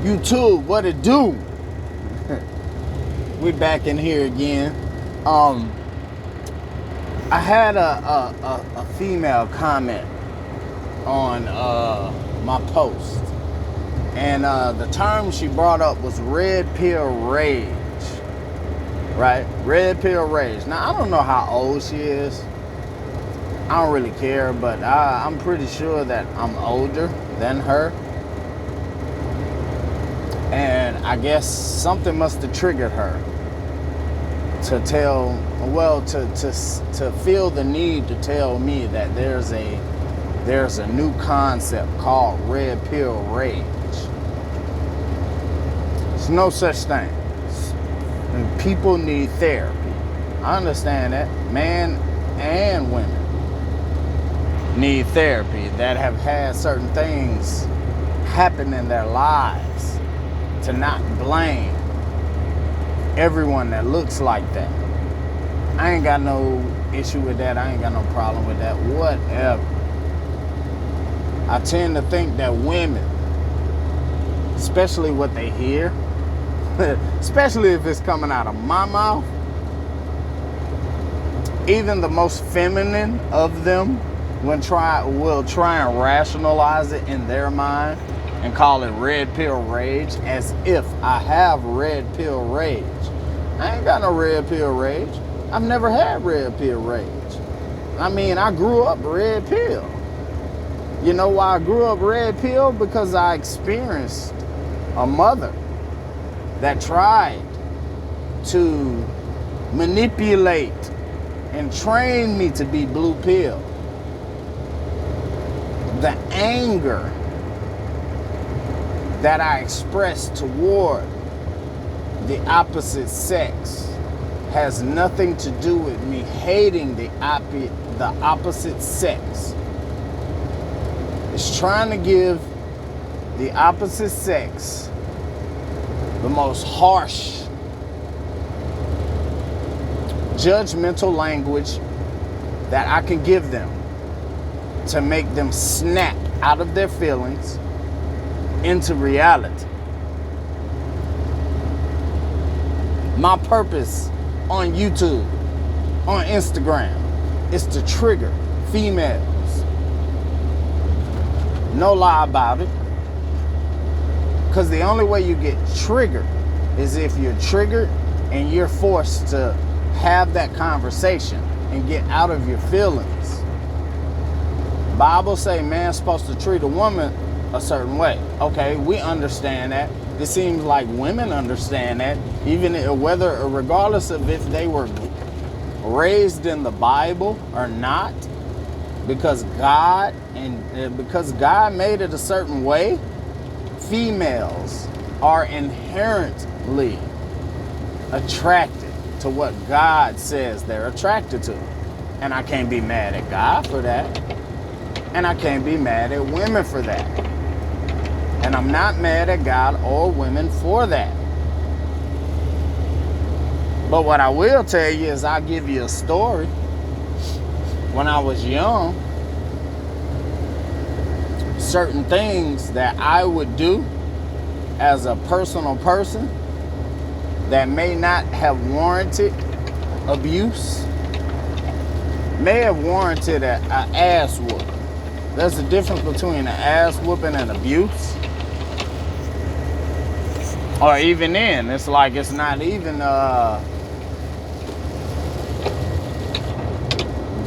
YouTube, what it do? We back in here again. I had a female comment on my post, and the term she brought up was red pill rage, right? Red pill rage. Now, I don't know how old she is. I don't really care, but I'm pretty sure that I'm older than her. And I guess something must have triggered her to feel the need to tell me that there's a new concept called red pill rage. There's no such thing. And people need therapy. I understand that. Men and women need therapy that have had certain things happen in their lives, to not blame everyone that looks like that. I ain't got no issue with that. I ain't got no problem with that. Whatever. I tend to think that women, especially what they hear, especially if it's coming out of my mouth, even the most feminine of them will try and rationalize it in their mind and call it red pill rage, as if I have red pill rage. I ain't got no red pill rage. I've never had red pill rage. I mean, I grew up red pill. You know why I grew up red pill? Because I experienced a mother that tried to manipulate and train me to be blue pill. The anger that I express toward the opposite sex has nothing to do with me hating the opposite sex. It's trying to give the opposite sex the most harsh, judgmental language that I can give them to make them snap out of their feelings into reality. My purpose on YouTube, on Instagram, is to trigger females. No lie about it. Because the only way you get triggered is if you're triggered and you're forced to have that conversation and get out of your feelings. Bible say man's supposed to treat a woman a certain way. Okay, we understand that. It seems like women understand that, even regardless of if they were raised in the Bible or not, because God made it a certain way. Females are inherently attracted to what God says they're attracted to, and I can't be mad at God for that, and I can't be mad at women for that. And I'm not mad at God or women for that. But what I will tell you is I'll give you a story. When I was young, certain things that I would do as a personal person that may not have warranted abuse, may have warranted an ass whooping. There's a difference between an ass whooping and abuse. Or even then, it's like it's not even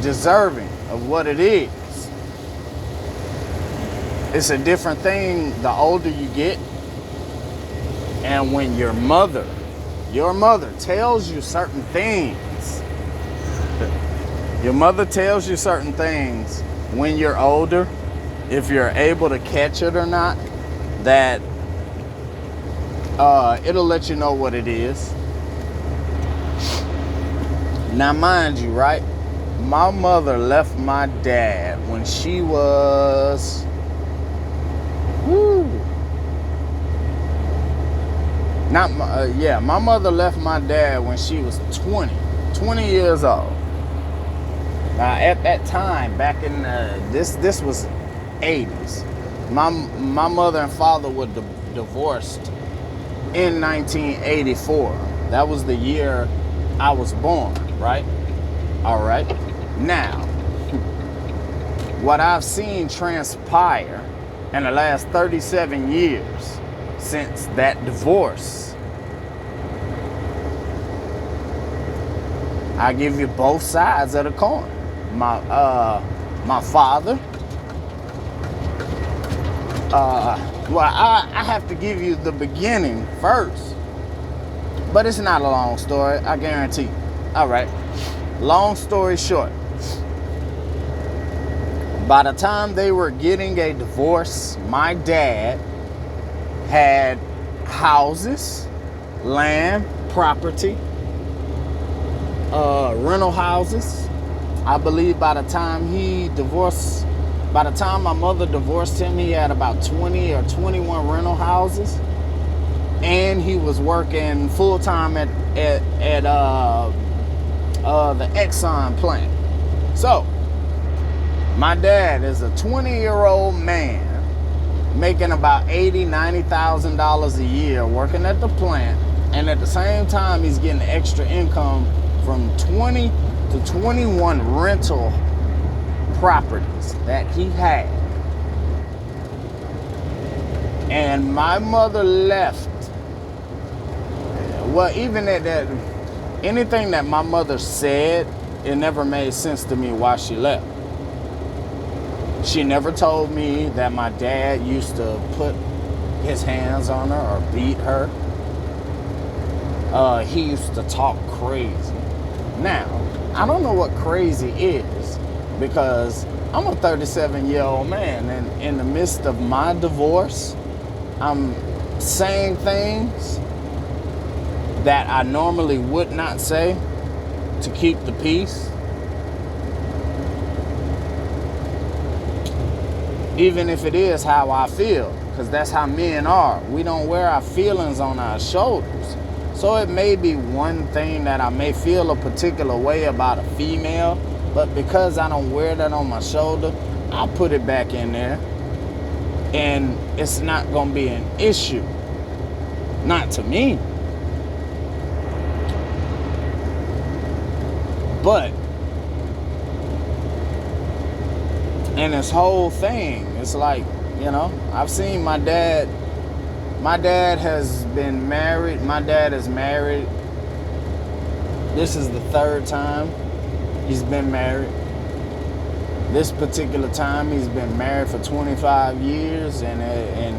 deserving of what it is. It's a different thing the older you get. And when your mother tells you certain things, your mother tells you certain things when you're older, if you're able to catch it or not, that it'll let you know what it is. Now, mind you, right? My mother left my dad when she was, my mother left my dad when she was 20 years old. Now, at that time, back in this was 80s. My mother and father were divorced in 1984. That was the year I was born, right? All right. Now, what I've seen transpire in the last 37 years since that divorce, I give you both sides of the coin. My father, I have to give you the beginning first, but it's not a long story, I guarantee you. All right, long story short, by the time they were getting a divorce, my dad had houses, land, property, rental houses. I believe by the time my mother divorced him, he had about 20 or 21 rental houses, and he was working full time at the Exxon plant. So my dad is a 20-year-old man making about $80,000-$90,000 a year working at the plant, and at the same time he's getting extra income from 20 to 21 rental properties that he had. And my mother left. Well, even at that, anything that my mother said, it never made sense to me why she left. She never told me that my dad used to put his hands on her or beat her. He used to talk crazy. Now, I don't know what crazy is, because I'm a 37-year-old man, and in the midst of my divorce, I'm saying things that I normally would not say to keep the peace. Even if it is how I feel, because that's how men are. We don't wear our feelings on our shoulders. So it may be one thing that I may feel a particular way about a female, but because I don't wear that on my shoulder, I'll put it back in there, and it's not going to be an issue. Not to me. But in this whole thing, it's like, I've seen my dad. My dad has been married. My dad is married. This is the third time he's been married. This particular time he's been married for 25 years, and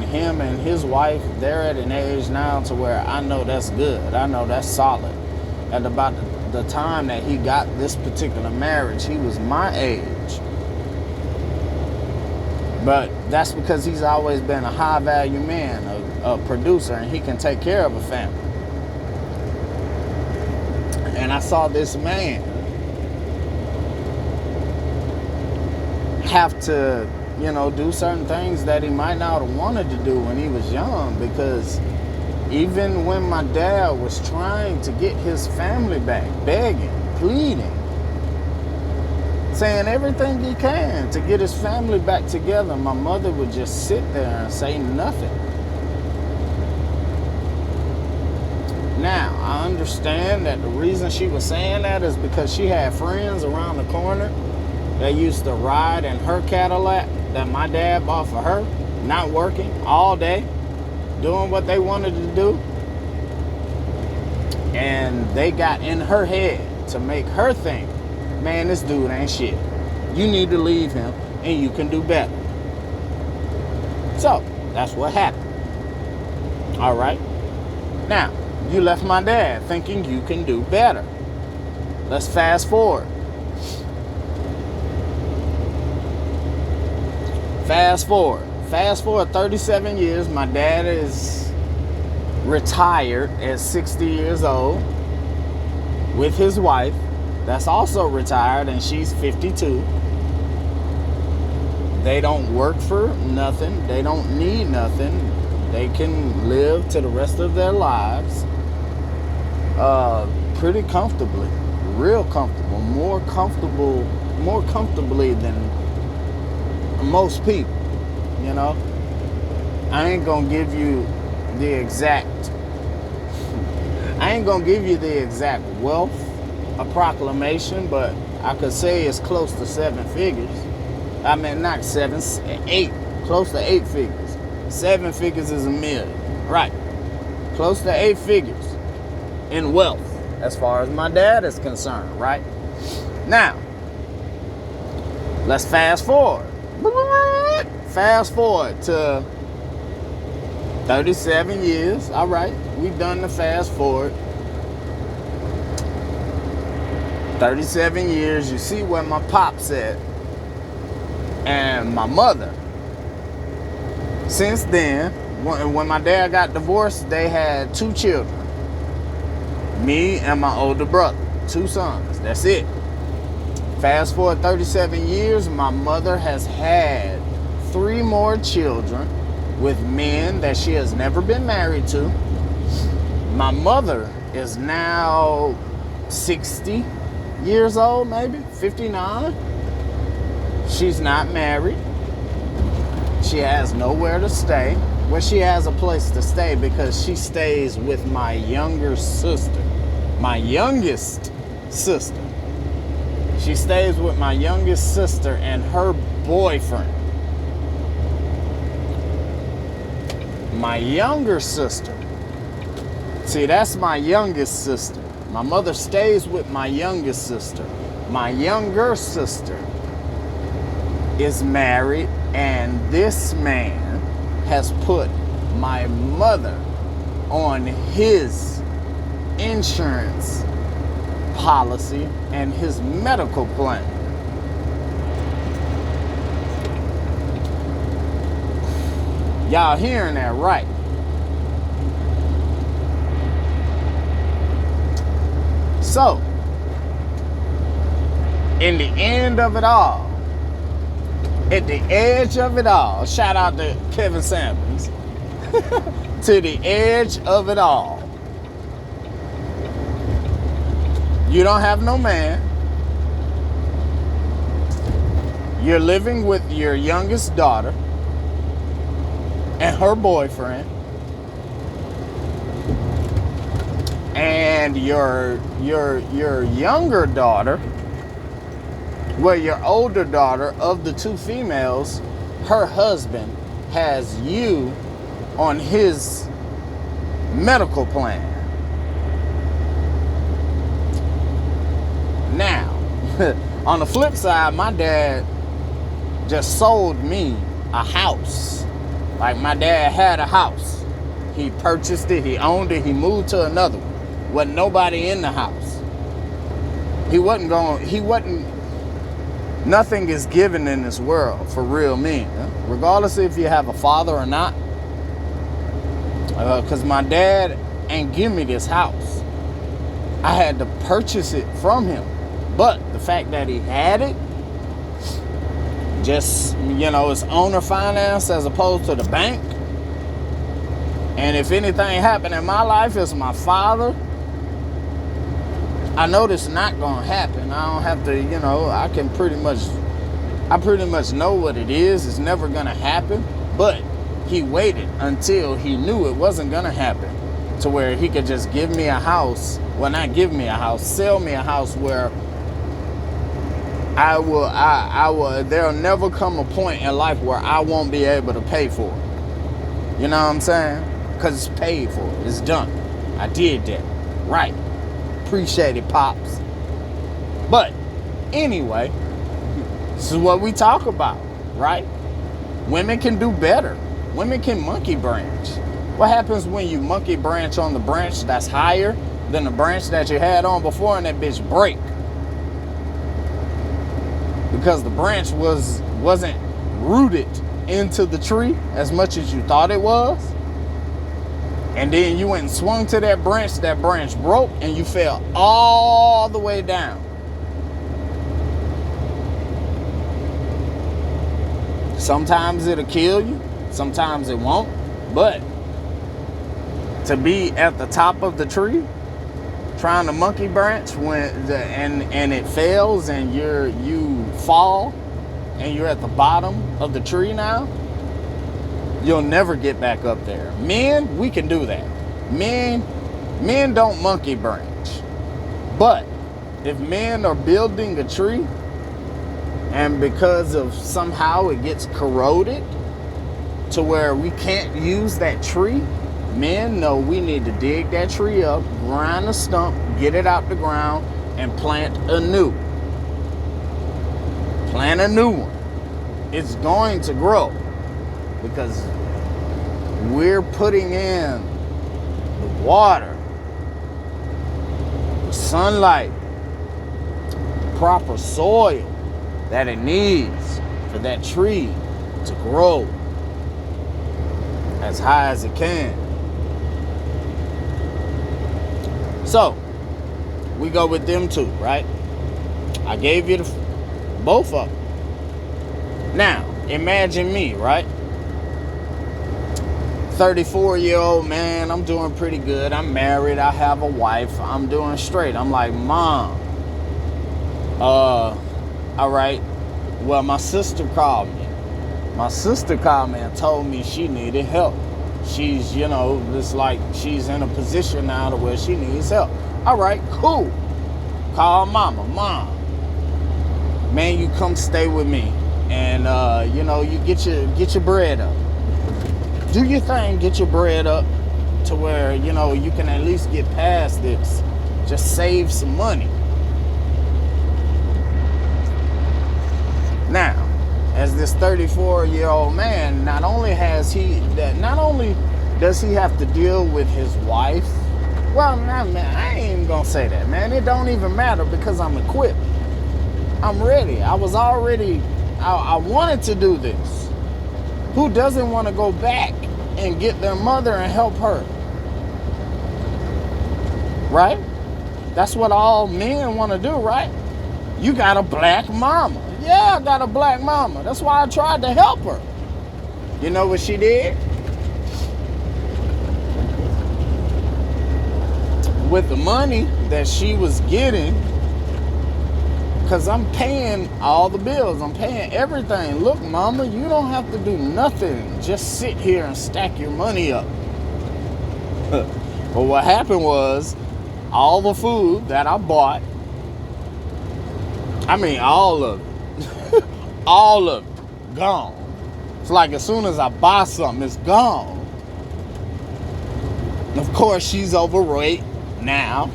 him and his wife, they're at an age now to where I know that's good. I know that's solid. At about the time that he got this particular marriage, he was my age. But that's because he's always been a high-value man, a producer, and he can take care of a family. And I saw this man have to, do certain things that he might not have wanted to do when he was young, because even when my dad was trying to get his family back, begging, pleading, saying everything he can to get his family back together, my mother would just sit there and say nothing. Now, I understand that the reason she was saying that is because she had friends around the corner that used to ride in her Cadillac that my dad bought for her, not working all day, doing what they wanted to do. And they got in her head to make her think, man, this dude ain't shit. You need to leave him and you can do better. So, that's what happened. All right. Now, you left my dad thinking you can do better. Let's fast forward. Fast forward 37 years. My dad is retired at 60 years old with his wife that's also retired, and she's 52. They don't work for nothing. They don't need nothing. They can live to the rest of their lives pretty comfortably, real comfortable, more comfortably than most people. I ain't gonna give you the exact, I ain't gonna give you the exact wealth proclamation, but I could say it's close to 7 figures. I mean, not 7, 8, close to 8 figures. 7 figures is $1 million, right? Close to 8 figures in wealth, as far as my dad is concerned, right? Now, let's fast forward. Fast forward to 37 years. All right, we've done the fast forward. 37 years, you see where my pop's at and my mother. Since then, when my dad got divorced, they had 2 children. Me and my older brother, 2 sons, that's it. Fast forward 37 years, my mother has had 3 more children with men that she has never been married to. My mother is now 60 years old, maybe 59. She's not married. She has nowhere to stay. Well, she has a place to stay because she stays with my younger sister, my youngest sister. She stays with my youngest sister and her boyfriend. My younger sister, see, that's my youngest sister. My mother stays with my youngest sister. My younger sister is married, and this man has put my mother on his insurance policy and his medical plan. Y'all hearing that right? So, in the end of it all, at the edge of it all, shout out to Kevin Samuels, to the edge of it all, you don't have no man. You're living with your youngest daughter and her boyfriend, and your younger daughter, well, your older daughter, of the 2 females, her husband has you on his medical plan. Now, on the flip side, my dad just sold me a house. Like, my dad had a house. He purchased it, he owned it, he moved to another one. Wasn't nobody in the house. Nothing is given in this world for real men, regardless if you have a father or not. Because my dad ain't give me this house. I had to purchase it from him. But the fact that he had it, just, it's owner finance as opposed to the bank. And if anything happened in my life, it's my father. I know this not gonna happen. I don't have to, I pretty much know what it is. It's never gonna happen. But he waited until he knew it wasn't gonna happen, to where he could just give me a house. Well, not give me a house, sell me a house where there'll never come a point in life where I won't be able to pay for it. You know what I'm saying? Because it's paid for. It's done. I did that. Right. Appreciate it, Pops. But anyway, this is what we talk about, right? Women can do better. Women can monkey branch. What happens when you monkey branch on the branch that's higher than the branch that you had on before, and that bitch break? Because the branch wasn't rooted into the tree as much as you thought it was. And then you went and swung to that branch broke, and you fell all the way down. Sometimes it'll kill you, sometimes it won't. But to be at the top of the tree, trying to monkey branch and it fails, and you fall, and you're at the bottom of the tree now, you'll never get back up there. Men, we can do that. Men don't monkey branch. But if men are building a tree and because of somehow it gets corroded to where we can't use that tree, men know we need to dig that tree up, grind the stump, get it out the ground, and plant a new one. It's going to grow because we're putting in the water, the sunlight, proper soil that it needs for that tree to grow as high as it can. So we go with them two, right? I gave you both of them. Now imagine me, right? 34-year-old man, I'm doing pretty good. I'm married, I have a wife, I'm doing straight. I'm like, Mom, all right, well, my sister called me. And told me she needed help. She's, it's like she's in a position now to where she needs help. All right, cool. Call Mama. Mom, man, you come stay with me. And, you get your bread up. Do your thing, get your bread up to where, you can at least get past this. Just save some money. Now, as this 34-year-old man, not only does he have to deal with his wife. Well, man, I ain't even gonna say that, man. It don't even matter because I'm equipped. I'm ready. I wanted to do this. Who doesn't want to go back and get their mother and help her? Right? That's what all men want to do, right? You got a black mama. Yeah, I got a black mama. That's why I tried to help her. You know what she did? With the money that she was getting, because I'm paying all the bills. I'm paying everything. Look, Mama, you don't have to do nothing. Just sit here and stack your money up. But what happened was, all the food that I bought, all of it, all of it, gone. It's like as soon as I buy something, it's gone. Of course, she's overweight now.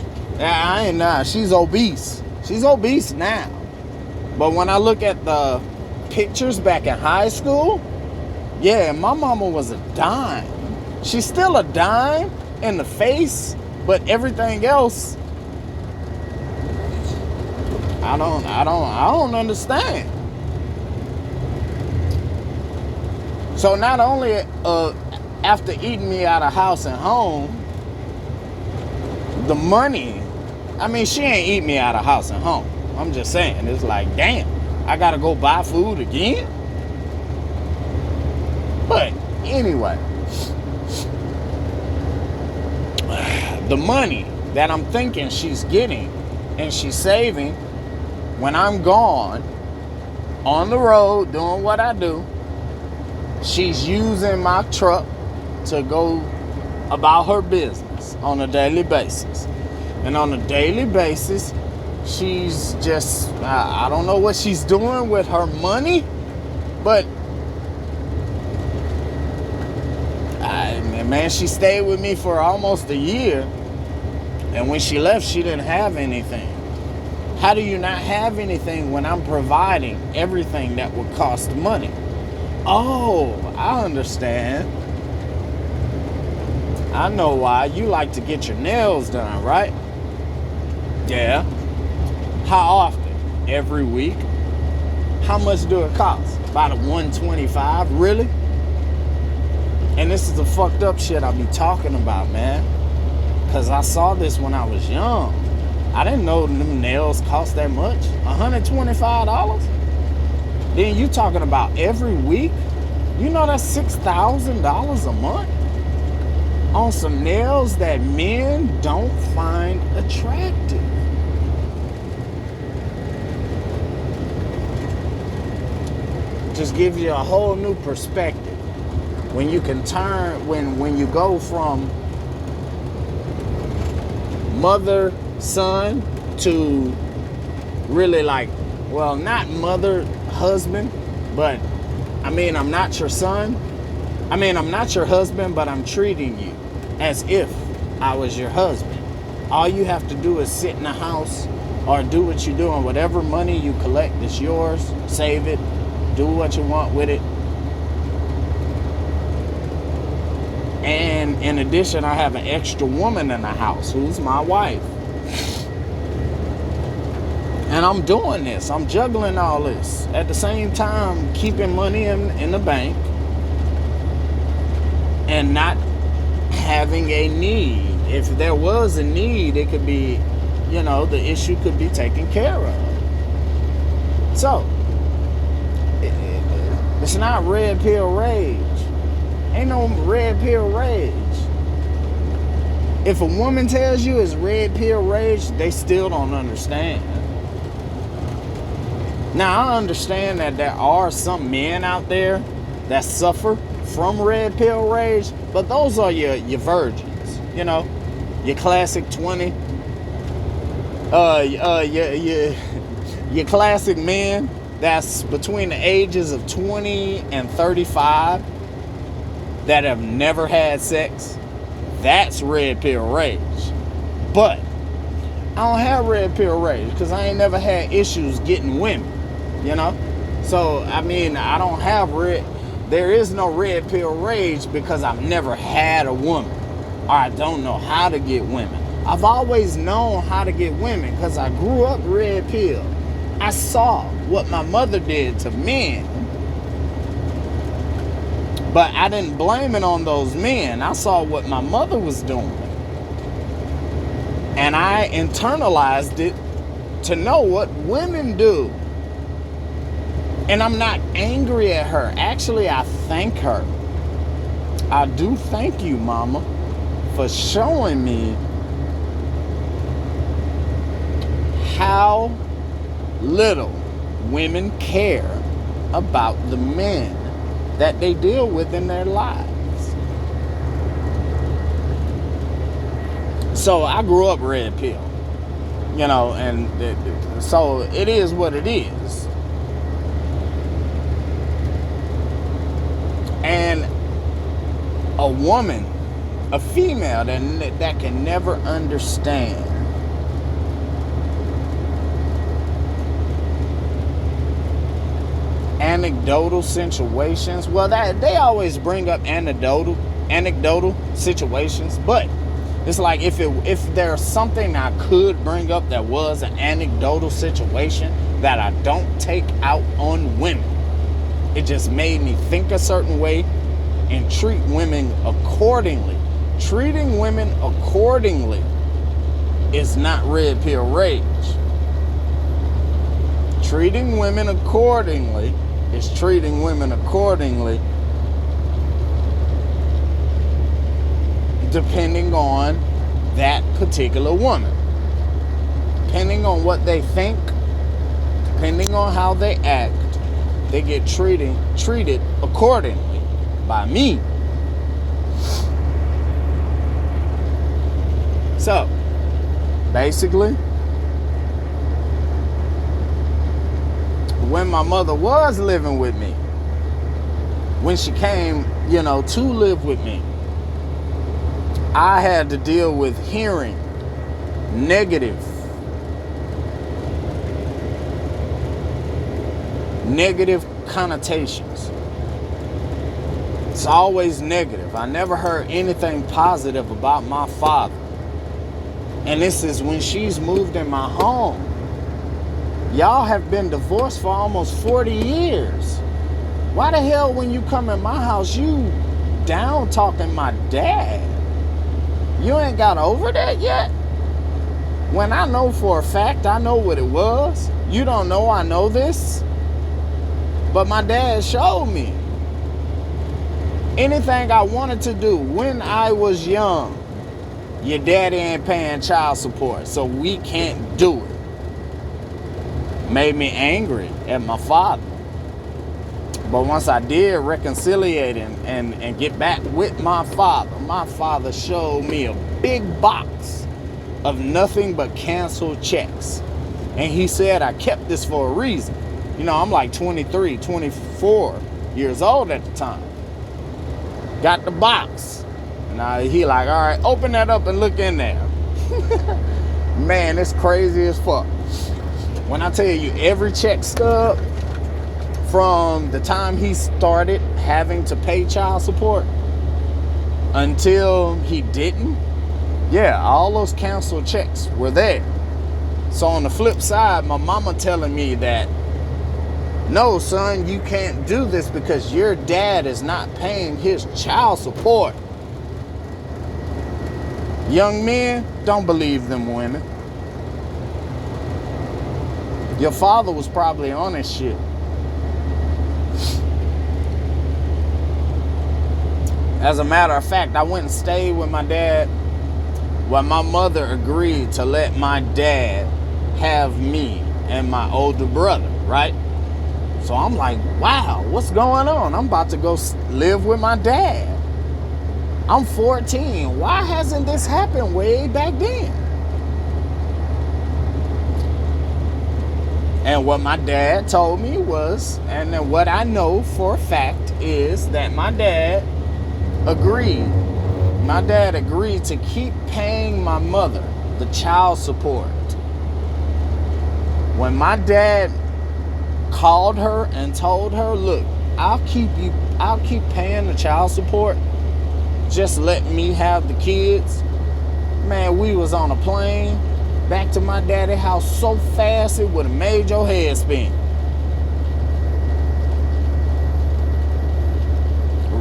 She's obese. She's obese now. But when I look at the pictures back in high school, yeah, my mama was a dime. She's still a dime in the face, but everything else, I don't understand. So not only after eating me out of house and home, the money, she ain't eat me out of house and home. I'm just saying, it's like, damn, I gotta go buy food again? But anyway, the money that I'm thinking she's getting and she's saving when I'm gone on the road doing what I do, she's using my truck to go about her business on a daily basis. And on a daily basis, she's just, I don't know what she's doing with her money, but man, she stayed with me for almost a year. And when she left, she didn't have anything. How do you not have anything when I'm providing everything that would cost money? Oh, I understand. I know why. You like to get your nails done, right? Yeah. How often? Every week? How much do it cost? About a $125? Really? And this is the fucked up shit I be talking about, man. Because I saw this when I was young. I didn't know them nails cost that much. $125? Then you talking about every week? You know that's $6,000 a month? On some nails that men don't find attractive. Just gives you a whole new perspective. when you can turn, when you go from mother, son to really like, well, not mother, husband, but I mean, I'm not your son. I mean, I'm not your husband, but I'm treating you as if I was your husband. All you have to do is sit in the house or do what you're doing. Whatever money you collect is yours. Save it. Do what you want with it. And in addition, I have an extra woman in the house who's my wife. And I'm doing this. I'm juggling all this. At the same time, keeping money in the bank and not having a need. If there was a need, it could be, the issue could be taken care of. So, it's not red pill rage. Ain't no red pill rage. If a woman tells you it's red pill rage, they still don't understand. Now, I understand that there are some men out there that suffer from red pill rage, but those are your virgins, your classic 20, your classic men that's between the ages of 20 and 35 that have never had sex. That's red pill rage. But I don't have red pill rage because I ain't never had issues getting women, So, I mean, I don't have there is no red pill rage because I've never had a woman, or I don't know how to get women. I've always known how to get women because I grew up red pill. I saw what my mother did to men, but I didn't blame it on those men. I saw what my mother was doing, and I internalized it to know what women do. And I'm not angry at her. Actually, I thank her. I do thank you, Mama, for showing me how little women care about the men that they deal with in their lives. So I grew up red pill, and so it is what it is. And a woman, a female that can never understand anecdotal situations. Well, that they always bring up anecdotal situations, but it's like if there's something I could bring up that was an anecdotal situation that I don't take out on women. It just made me think a certain way and treat women accordingly. Treating women accordingly is not red pill rage. Treating women accordingly is treating women accordingly depending on that particular woman. Depending on what they think, depending on how they act, they get treated accordingly by me. So, basically, when my mother was living with me, when she came, to live with me, I had to deal with hearing negative connotations. It's always negative. I never heard anything positive about my father. And this is when she's moved in my home. Y'all have been divorced for almost 40 years. Why the hell when you come in my house, you down talking my dad? You ain't got over that yet? When I know for a fact, I know what it was. You don't know I know this. But my dad showed me. Anything I wanted to do when I was young, your daddy ain't paying child support, so we can't do it. Made me angry at my father. But once I did reconciliate and get back with my father showed me a big box of nothing but canceled checks. And he said I kept this for a reason. You know, I'm like 23, 24 years old at the time. Got the box. And he like, all right, open that up and look in there. Man, it's crazy as fuck. When I tell you every check stub from the time he started having to pay child support until he didn't, yeah, all those canceled checks were there. So on the flip side, my mama telling me that, no, son, you can't do this because your dad is not paying his child support. Young men, don't believe them women. Your father was probably on this shit. As a matter of fact, I went and stayed with my dad. Well, my mother agreed to let my dad have me and my older brother, right? So I'm like, wow, what's going on? I'm about to go live with my dad. I'm 14. Why hasn't this happened way back then? And what my dad told me was, and then what I know for a fact is that my dad agreed. My dad agreed to keep paying my mother the child support. When my dad called her and told her, look, I'll keep paying the child support. Just let me have the kids. Man, we was on a plane back to my daddy's house so fast it would have made your head spin.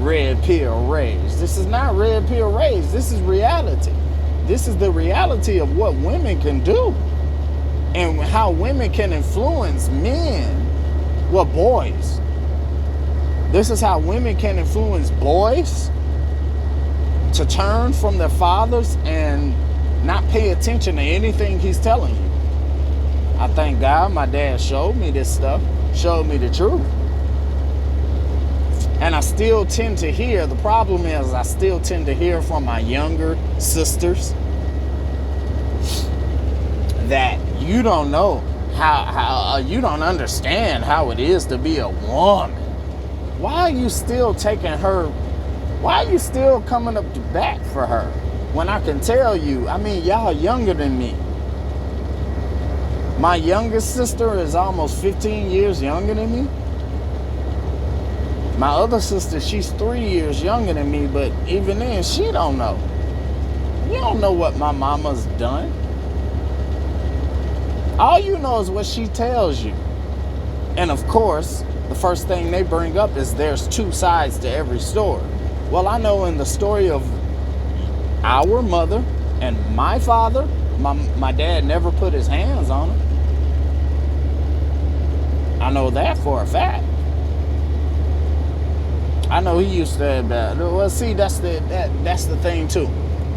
Red pill rage. This is not red pill rage. This is reality. This is the reality of what women can do and how women can influence men. Well, boys. This is how women can influence boys to turn from their fathers and not pay attention to anything he's telling you. I thank God my dad showed me this stuff, showed me the truth. And I still tend to hear, the problem is I still tend to hear from my younger sisters that you don't know how you don't understand how it is to be a woman. Why are you still taking her? Why are you still coming up to bat for her? When I can tell you, I mean, y'all younger than me. My youngest sister is almost 15 years younger than me. My other sister, she's 3 years younger than me, but even then, she don't know. You don't know what my mama's done. All you know is what she tells you. And of course, the first thing they bring up is there's two sides to every story. Well, I know in the story of our mother and my father, my dad never put his hands on her. I know that for a fact. I know he used to, well, see, that's the thing too.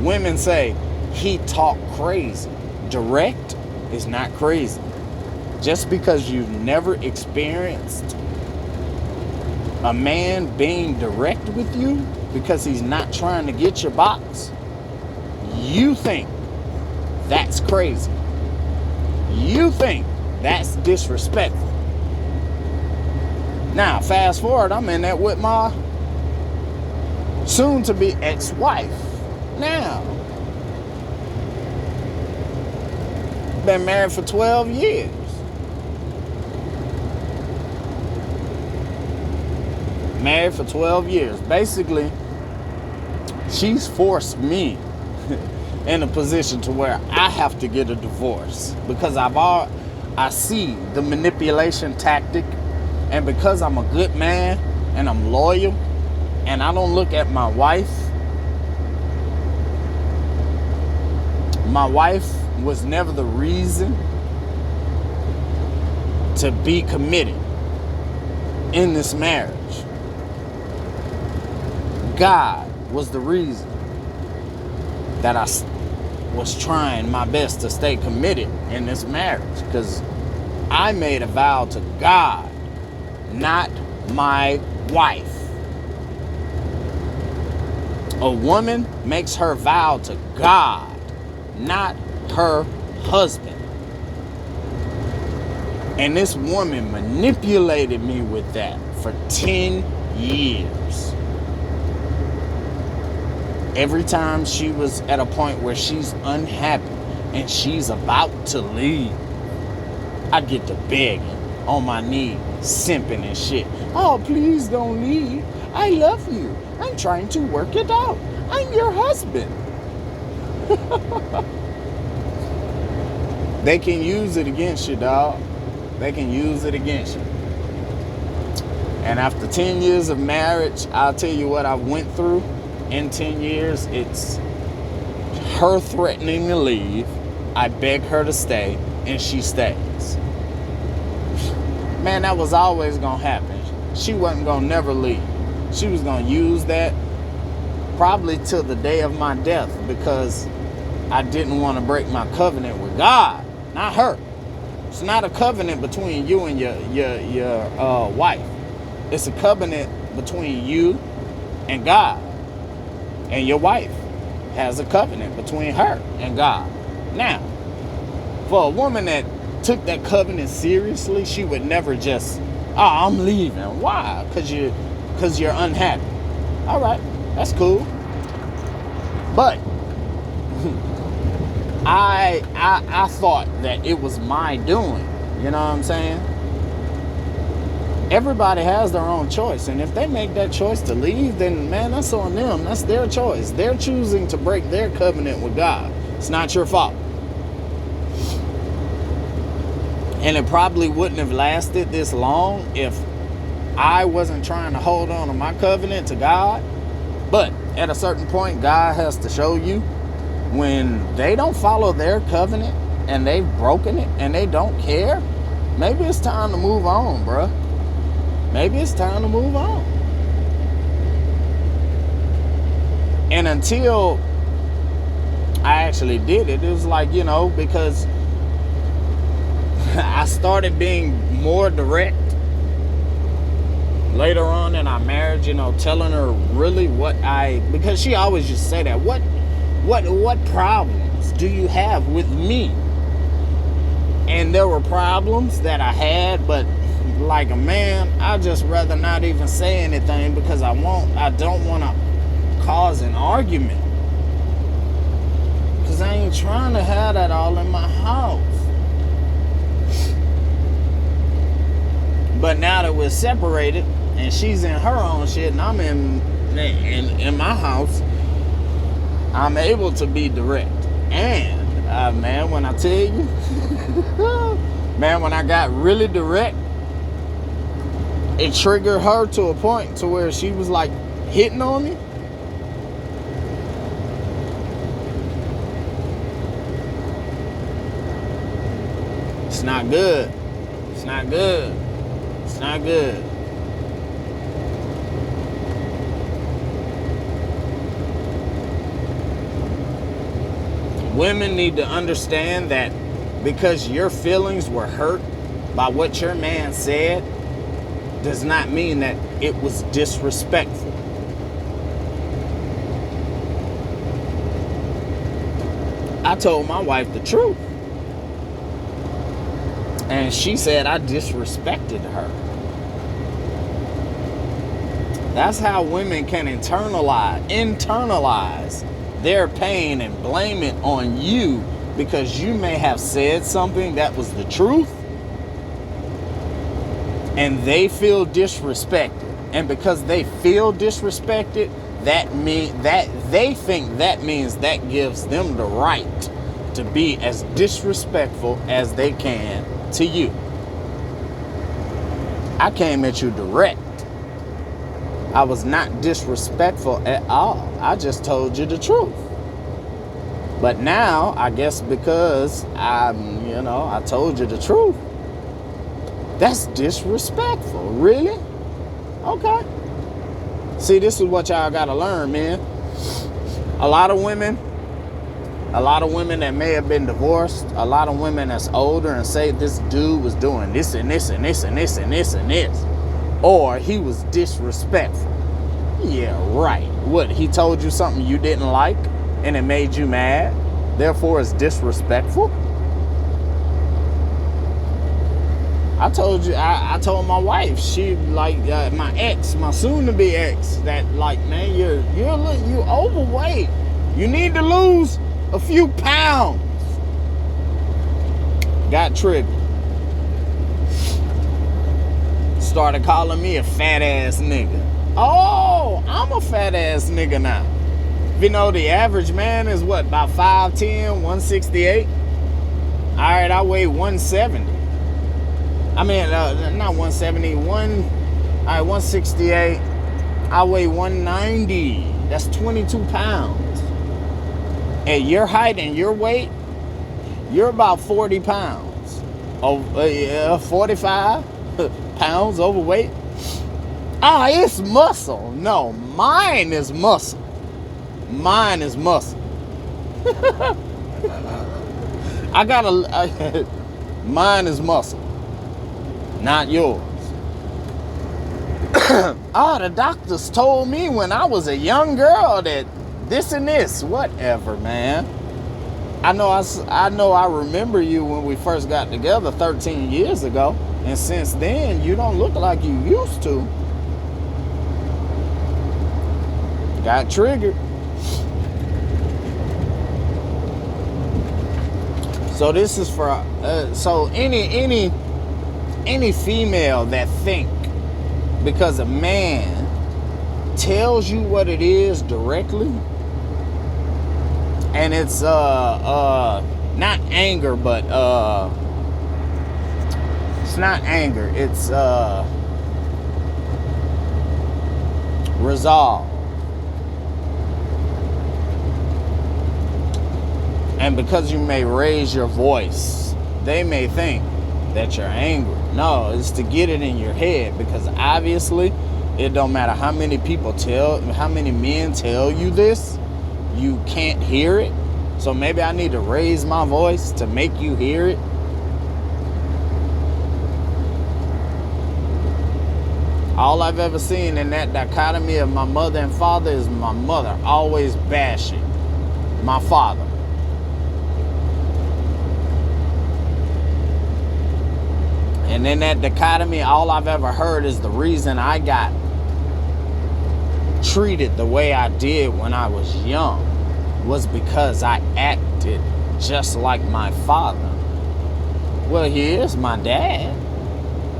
Women say he talk crazy. Direct is not crazy. Just because you've never experienced a man being direct with you because he's not trying to get your box, you think that's crazy. You think that's disrespectful. Now, fast forward, I'm in there with my soon-to-be ex-wife. Now, been married for 12 years. Married for 12 years. Basically, she's forced me in a position to where I have to get a divorce because I see the manipulation tactic, and because I'm a good man and I'm loyal and I don't look at my wife. My wife was never the reason to be committed in this marriage. God was the reason that I was trying my best to stay committed in this marriage, because I made a vow to God not my wife. A woman makes her vow to God, not her husband. And this woman manipulated me with that for 10 years. Every time she was at a point where she's unhappy and she's about to leave, I'd get to begging on my knees, simping and shit. Oh, please don't leave. I love you. I'm trying to work it out. I'm your husband. They can use it against you, dog. They can use it against you. And after 10 years of marriage, I'll tell you what I went through in 10 years. It's her threatening to leave. I beg her to stay, and she stays. Man, that was always going to happen. She wasn't going to never leave. She was going to use that probably till the day of my death, because I didn't want to break my covenant with God, not her. It's not a covenant between you and your wife. It's a covenant between you and God. And your wife has a covenant between her and God. Now, for a woman that took that covenant seriously, she would never just, oh, I'm leaving. Why? Because you're unhappy. All right, that's cool. But I thought that it was my doing. You know what I'm saying? Everybody has their own choice. And if they make that choice to leave, then, man, that's on them. That's their choice. They're choosing to break their covenant with God. It's not your fault. And it probably wouldn't have lasted this long if I wasn't trying to hold on to my covenant to God. But at a certain point, God has to show you when they don't follow their covenant and they've broken it and they don't care. Maybe it's time to move on, bruh. Maybe it's time to move on. And until I actually did it, it was like, you know, because I started being more direct later on in our marriage, you know, telling her really because she always just say that, what problems do you have with me? And there were problems that I had, but like a man, I just rather not even say anything, because I don't want to cause an argument, because I ain't trying to have that all in my house. But now that we're separated and she's in her own shit and I'm in my house, I'm able to be direct. And man, when I tell you, man, when I got really direct, it triggered her to a point to where she was like hitting on me. It's not good. It's not good. It's not good. Women need to understand that because your feelings were hurt by what your man said does not mean that it was disrespectful. I told my wife the truth. And she said I disrespected her. That's how women can internalize their pain and blame it on you, because you may have said something that was the truth and they feel disrespected. And because they feel disrespected, that they think that means that gives them the right to be as disrespectful as they can to you. I came at you direct. I was not disrespectful at all. I just told you the truth. But now, I guess because I told you the truth, that's disrespectful. Really? Okay. See, this is what y'all gotta learn, man. A lot of women that may have been divorced, a lot of women that's older and say this dude was doing this and this and this and this and this and this. or he was disrespectful. Yeah, right. What, he told you something you didn't like and it made you mad, therefore it's disrespectful? I told my wife, she like my ex, my soon-to-be ex, that like, man, you overweight. You need to lose a few pounds. Got triggered. Started calling me a fat ass nigga. Oh, I'm a fat ass nigga now. You know, the average man is what, about 5'10", 168? All right, I weigh 170. I mean, not 170, 168. I weigh 190. That's 22 pounds. At your height and your weight, you're about 40 pounds. 45 pounds overweight. Ah, it's muscle. No, mine is muscle. Mine is muscle. Mine is muscle. Not yours. The doctors told me when I was a young girl that this and this. Whatever, man. I know I remember you when we first got together 13 years ago. And since then, you don't look like you used to. Got triggered. So this is for so any female that think because a man tells you what it is directly, and it's not anger, but it's not anger, it's resolve. And because you may raise your voice, they may think that you're angry. No, it's to get it in your head, because obviously it don't matter how many men tell you this, you can't hear it. So maybe I need to raise my voice to make you hear it. All I've ever seen in that dichotomy of my mother and father is my mother always bashing my father. And in that dichotomy, all I've ever heard is the reason I got treated the way I did when I was young was because I acted just like my father. Well, he is my dad.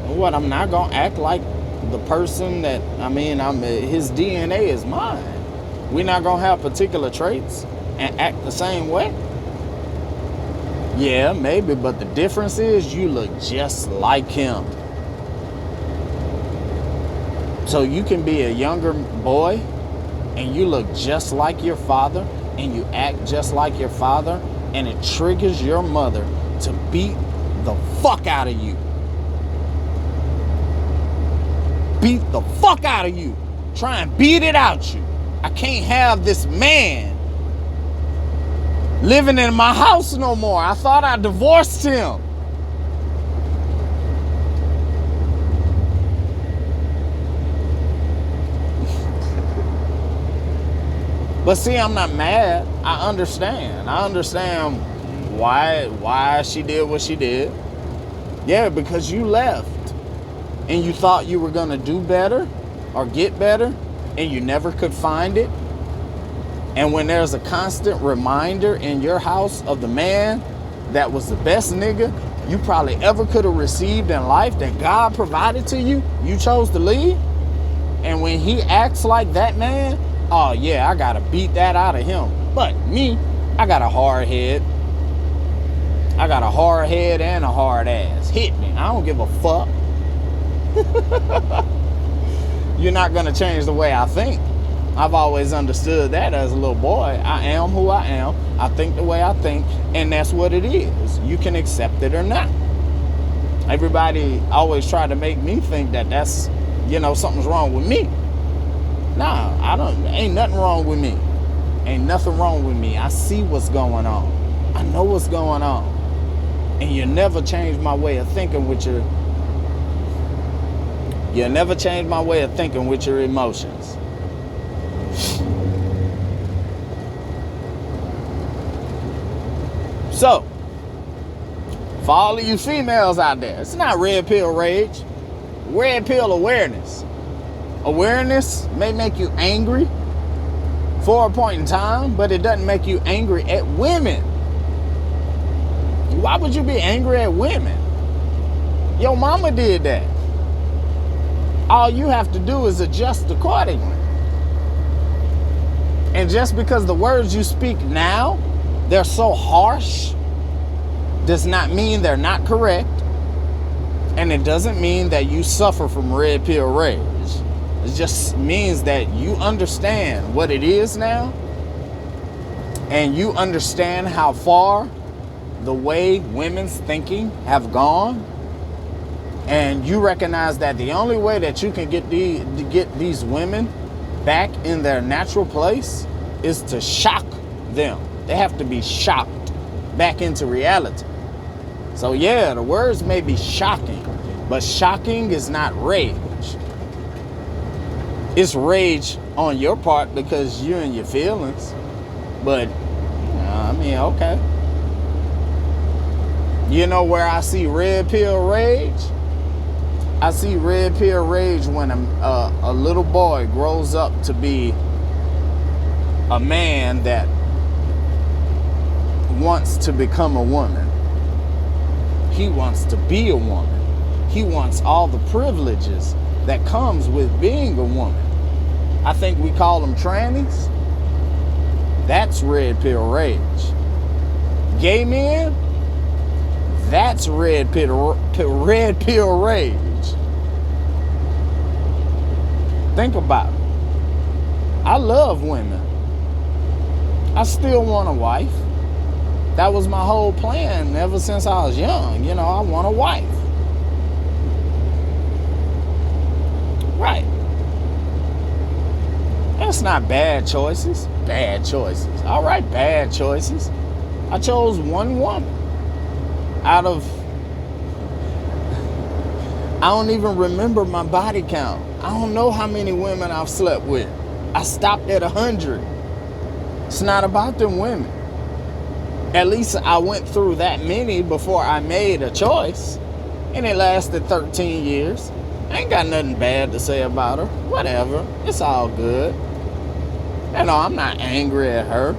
What, I'm not going to act like the person that, his DNA is mine. We're not going to have particular traits and act the same way. Yeah, maybe, but the difference is you look just like him. So you can be a younger boy and you look just like your father and you act just like your father, and it triggers your mother to beat the fuck out of you. Beat the fuck out of you. Try and beat it out you. I can't have this man living in my house no more. I thought I divorced him. But see, I'm not mad. I understand. I understand why she did what she did. Yeah, because you left and you thought you were going to do better or get better and you never could find it. And when there's a constant reminder in your house of the man that was the best nigga you probably ever could have received in life that God provided to you, you chose to leave. And when he acts like that man, oh yeah, I gotta beat that out of him. But me, I got a hard head. I got a hard head and a hard ass. Hit me. I don't give a fuck. You're not gonna change the way I think. I've always understood that as a little boy. I am who I am. I think the way I think, and that's what it is. You can accept it or not. Everybody always try to make me think that that's, something's wrong with me. Nah, ain't nothing wrong with me. Ain't nothing wrong with me. I see what's going on. I know what's going on. And you never change my way of thinking with You'll never change my way of thinking with your emotions. So, for all of you females out there, it's not red pill rage. Red pill awareness. Awareness may make you angry for a point in time, but it doesn't make you angry at women. Why would you be angry at women? Your mama did that. All you have to do is adjust accordingly. And just because the words you speak now, they're so harsh, does not mean they're not correct. And it doesn't mean that you suffer from red pill rage. It just means that you understand what it is now, and you understand how far the way women's thinking have gone, and you recognize that the only way that you can get these women back in their natural place is to shock them. They have to be shocked back into reality. So yeah, the words may be shocking, but shocking is not rage. It's rage on your part because you're in your feelings. But, I mean, okay. You know where I see red pill rage? I see red pill rage when a little boy grows up to be a man that wants to become a woman. He wants to be a woman. He wants all the privileges that comes with being a woman. I think we call them trannies. That's red pill rage. Gay men, that's red pill rage. Think about it. I love women. I still want a wife. That was my whole plan ever since I was young. You know, I want a wife. Right. That's not bad choices. Bad choices. All right, bad choices. I chose one woman out of, I don't even remember my body count. I don't know how many women I've slept with. I stopped at 100. It's not about them women. At least I went through that many before I made a choice. And it lasted 13 years. I ain't got nothing bad to say about her. Whatever. It's all good. You know, I'm not angry at her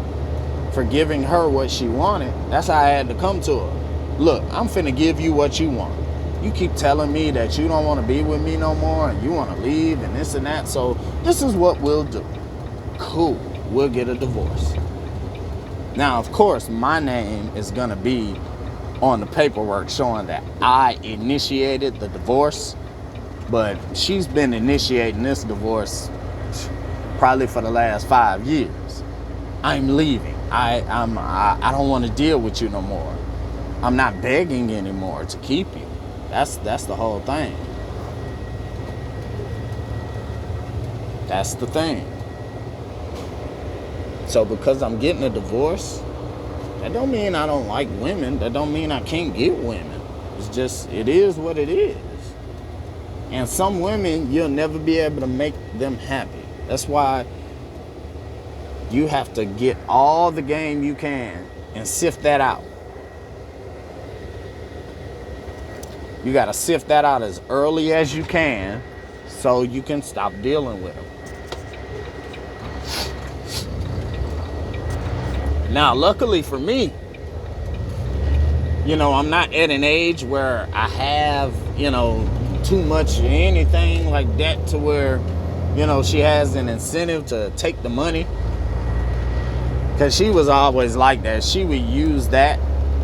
for giving her what she wanted. That's how I had to come to her. Look, I'm finna give you what you want. You keep telling me that you don't want to be with me no more and you want to leave and this and that. So this is what we'll do. Cool. We'll get a divorce. Now, of course, my name is going to be on the paperwork showing that I initiated the divorce. But she's been initiating this divorce probably for the last 5 years. I'm leaving. I don't want to deal with you no more. I'm not begging anymore to keep you. That's the whole thing. That's the thing. So because I'm getting a divorce, that don't mean I don't like women. That don't mean I can't get women. It's just, it is what it is. And some women, you'll never be able to make them happy. That's why you have to get all the game you can and sift that out. You got to sift that out as early as you can so you can stop dealing with them. Now, luckily for me, you know, I'm not at an age where I have, you know, too much anything like that to where, you know, she has an incentive to take the money. Because she was always like that. She would use that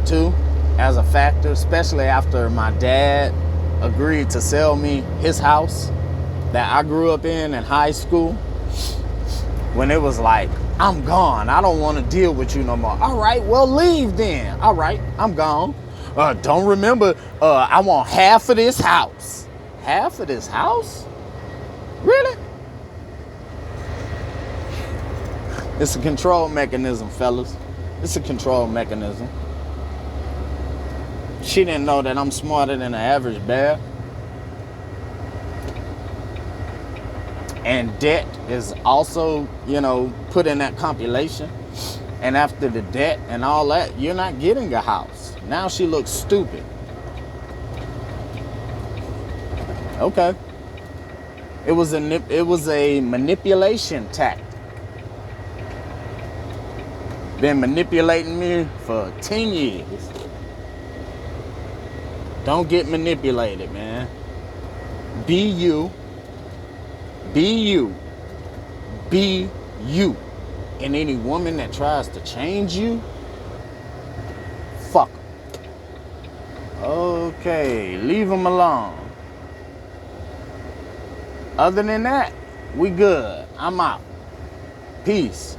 too as a factor, especially after my dad agreed to sell me his house that I grew up in high school. When it was like, I'm gone. I don't want to deal with you no more. All right, well, leave then. All right, I'm gone. Don't remember, I want half of this house. Half of this house? Really? It's a control mechanism, fellas. It's a control mechanism. She didn't know that I'm smarter than the average bear. And debt is also, put in that compilation. And after the debt and all that, you're not getting a house. Now she looks stupid. Okay. It was a manipulation tactic. Been manipulating me for 10 years. Don't get manipulated, man. Be you. Be you. Be you. And any woman that tries to change you, fuck them. Okay, leave them alone. Other than that, we good. I'm out. Peace.